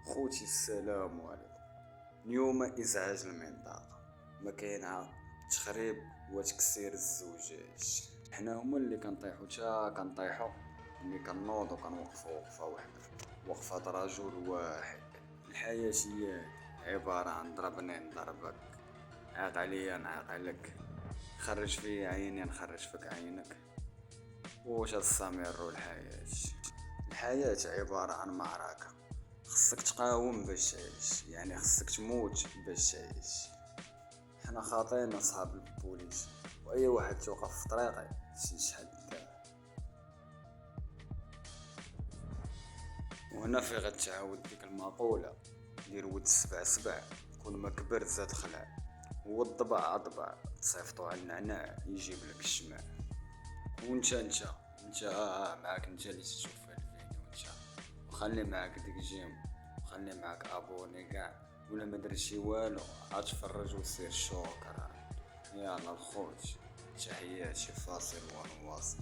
خوتي السلام عليكم. اليوم ازعاج المنطقة، ما كاين تخريب وتكسير الزوجاج. حنا هما اللي كنطيحو كنطيحو، اللي كنوضو كنوقفو وقفة وحدة، وقفة رجل واحد. الحياة هي عبارة عن ضربني نضربك، عاق عليا نعاق عليك، خرج في عيني نخرج فيك عينك، واش تستمر الحياة. الحياة عبارة عن معركة، خصك تقاوم باش تعيش، يعني خصك تموت باش تعيش. حنا خاطينا اصحاب البوليس، واي واحد توقف في طريقي شحال داه. وهنا في غتعاود ديك المقولة، دير ود السبع سبع، كل ما كبر زاد خلع، هو الضبع ضبع تصيفطو على النعناع يجيب لك الشمع. وانت معاك انت اللي تشوف في الفيديو، انت وخلي معاك ديك جيم، وخلي معاك ابوني كاع، ولا ما درتي والو اتفرج وسير شكرا. يلا الخوت، تحياتي، فاصل ونواصل.